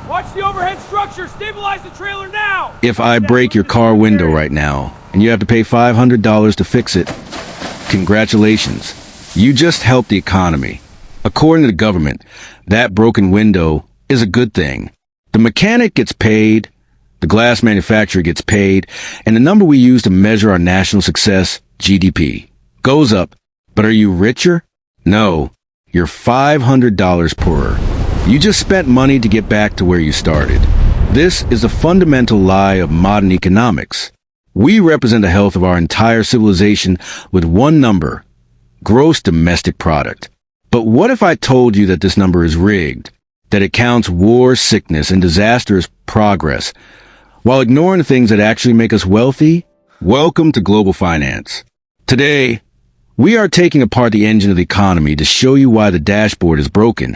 Watch the overhead structure. Stabilize the trailer now. If I break your car window right now, and you have to pay $500 to fix it, congratulations. You just helped the economy. According to the government, that broken window is a good thing. The mechanic gets paid, the glass manufacturer gets paid, and the number we use to measure our national success, GDP, goes up. But are you richer? No, you're $500 poorer. You just spent money to get back to where you started. This is a fundamental lie of modern economics. We represent the health of our entire civilization with one number, gross domestic product. But what if I told you that this number is rigged, that it counts war, sickness, and disastrous progress, while ignoring the things that actually make us wealthy? Welcome to global finance. Today, we are taking apart the engine of the economy to show you why the dashboard is broken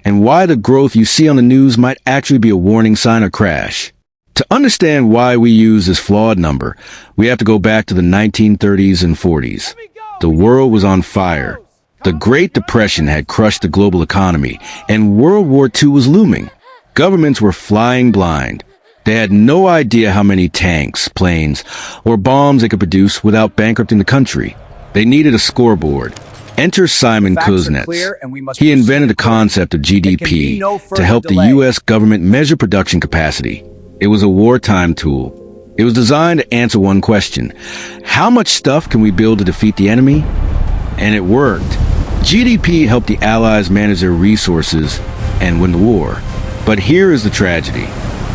and why the growth you see on the news might actually be a warning sign of crash. To understand why we use this flawed number, we have to go back to the 1930s and 40s. The world was on fire. The Great Depression had crushed the global economy, and World War II was looming. Governments were flying blind. They had no idea how many tanks, planes, or bombs they could produce without bankrupting the country. They needed a scoreboard. Enter Simon Kuznets. He invented the concept of GDP to help the U.S. government measure production capacity. It was a wartime tool. It was designed to answer one question: how much stuff can we build to defeat the enemy? And it worked. GDP helped the Allies manage their resources and win the war. But here is the tragedy.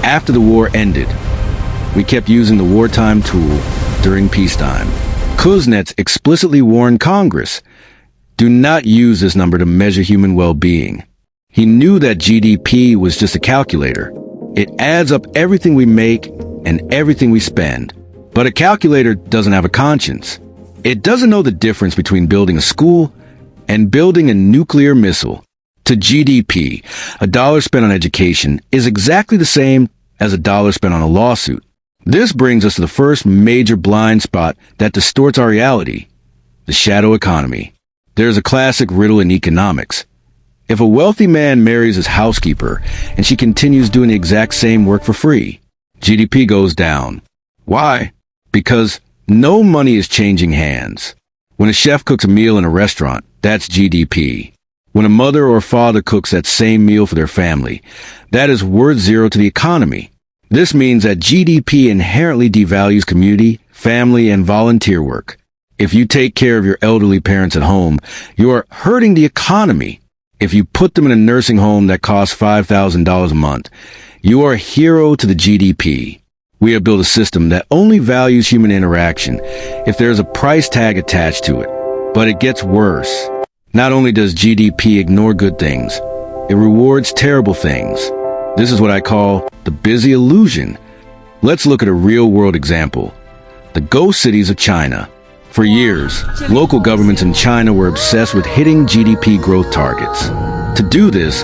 After the war ended, we kept using the wartime tool during peacetime. Kuznets explicitly warned Congress, do not use this number to measure human well-being. He knew that GDP was just a calculator. It adds up everything we make and everything we spend. But a calculator doesn't have a conscience. It doesn't know the difference between building a school and building a nuclear missile. To GDP, a dollar spent on education is exactly the same as a dollar spent on a lawsuit. This brings us to the first major blind spot that distorts our reality: the shadow economy. There's a classic riddle in economics. If a wealthy man marries his housekeeper and she continues doing the exact same work for free, GDP goes down. Why? Because no money is changing hands. When a chef cooks a meal in a restaurant, that's GDP. When a mother or father cooks that same meal for their family, that is worth zero to the economy. This means that GDP inherently devalues community, family, and volunteer work. If you take care of your elderly parents at home, you are hurting the economy. If you put them in a nursing home that costs $5,000 a month, you are a hero to the GDP. We have built a system that only values human interaction if there is a price tag attached to it. But it gets worse. Not only does GDP ignore good things, it rewards terrible things. This is what I call the busy illusion. Let's look at a real-world example: the ghost cities of China. For years, local governments in China were obsessed with hitting GDP growth targets. To do this,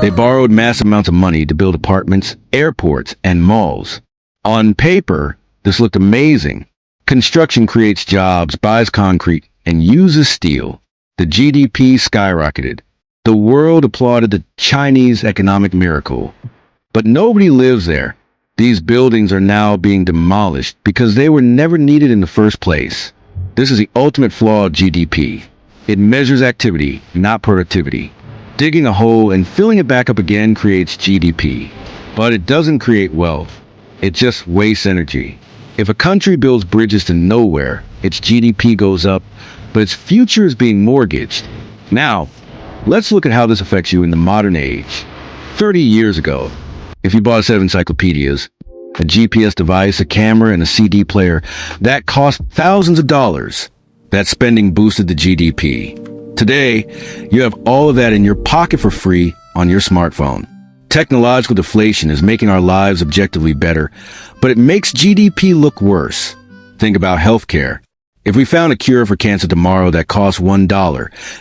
they borrowed massive amounts of money to build apartments, airports, and malls. On paper, this looked amazing. Construction creates jobs, buys concrete, and uses steel. The GDP skyrocketed. The world applauded the Chinese economic miracle. But nobody lives there. These buildings are now being demolished because they were never needed in the first place. This is the ultimate flaw of GDP. It measures activity, not productivity. Digging a hole and filling it back up again creates GDP. But it doesn't create wealth. It just wastes energy. If a country builds bridges to nowhere, its GDP goes up, but its future is being mortgaged. Now, let's look at how this affects you in the modern age. 30 years ago, if you bought a set of encyclopedias, a GPS device, a camera, and a CD player, that cost thousands of dollars. That spending boosted the GDP. Today, you have all of that in your pocket for free on your smartphone. Technological deflation is making our lives objectively better, but it makes GDP look worse. Think about healthcare. If we found a cure for cancer tomorrow that cost $1,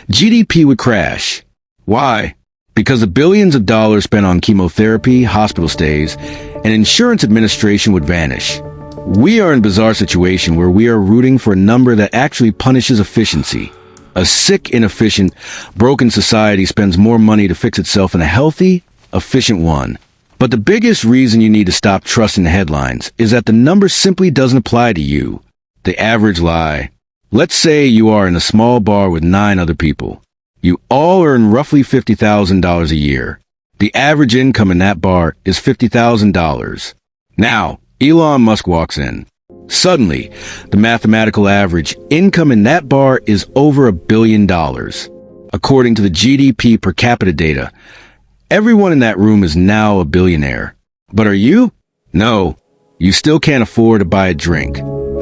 GDP would crash. Why? Because the billions of dollars spent on chemotherapy, hospital stays, and insurance administration would vanish. We are in a bizarre situation where we are rooting for a number that actually punishes efficiency. A sick, inefficient, broken society spends more money to fix itself than a healthy, efficient one. But the biggest reason you need to stop trusting the headlines is that the number simply doesn't apply to you. The average lie. Let's say you are in a small bar with 9 other people. You all earn roughly $50,000 a year. The average income in that bar is $50,000. Now, Elon Musk walks in. Suddenly, the mathematical average income in that bar is over $1 billion. According to the GDP per capita data, everyone in that room is now a billionaire. But are you? No, you still can't afford to buy a drink.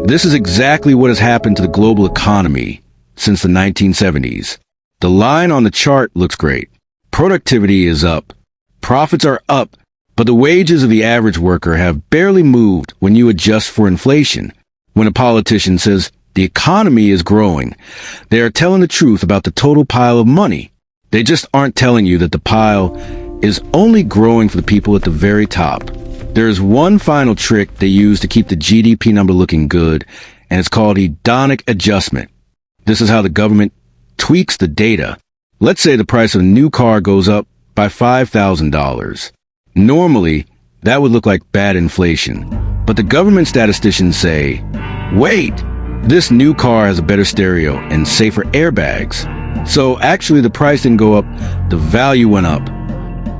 This is exactly what has happened to the global economy since the 1970s. The line on the chart looks great. Productivity is up. Profits are up. But the wages of the average worker have barely moved when you adjust for inflation. When a politician says the economy is growing, they are telling the truth about the total pile of money. They just aren't telling you that the pile is only growing for the people at the very top. There is one final trick they use to keep the GDP number looking good, and it's called hedonic adjustment. This is how the government tweaks the data. Let's say the price of a new car goes up by $5,000. Normally, that would look like bad inflation. But the government statisticians say, wait, this new car has a better stereo and safer airbags. So actually the price didn't go up, the value went up.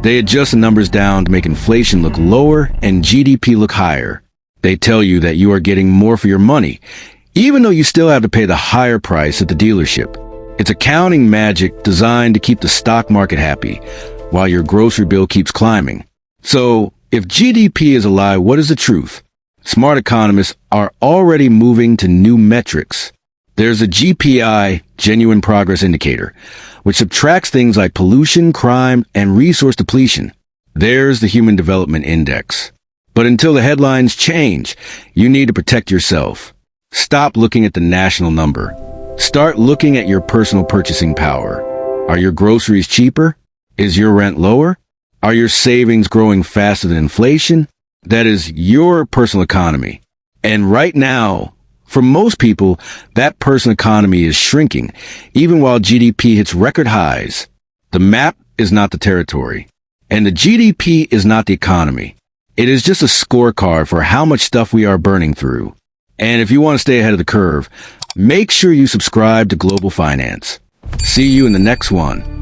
They adjust the numbers down to make inflation look lower and GDP look higher. They tell you that you are getting more for your money, even though you still have to pay the higher price at the dealership. It's accounting magic designed to keep the stock market happy, while your grocery bill keeps climbing. So, if GDP is a lie, what is the truth? Smart economists are already moving to new metrics. There's a GPI, Genuine Progress Indicator, which subtracts things like pollution, crime, and resource depletion. There's the Human Development Index. But until the headlines change, you need to protect yourself. Stop looking at the national number. Start looking at your personal purchasing power. Are your groceries cheaper? Is your rent lower? Are your savings growing faster than inflation? That is your personal economy. And right now, for most people, that personal economy is shrinking, even while GDP hits record highs. The map is not the territory, and the GDP is not the economy. It is just a scorecard for how much stuff we are burning through. And if you want to stay ahead of the curve, make sure you subscribe to Global Finance. See you in the next one.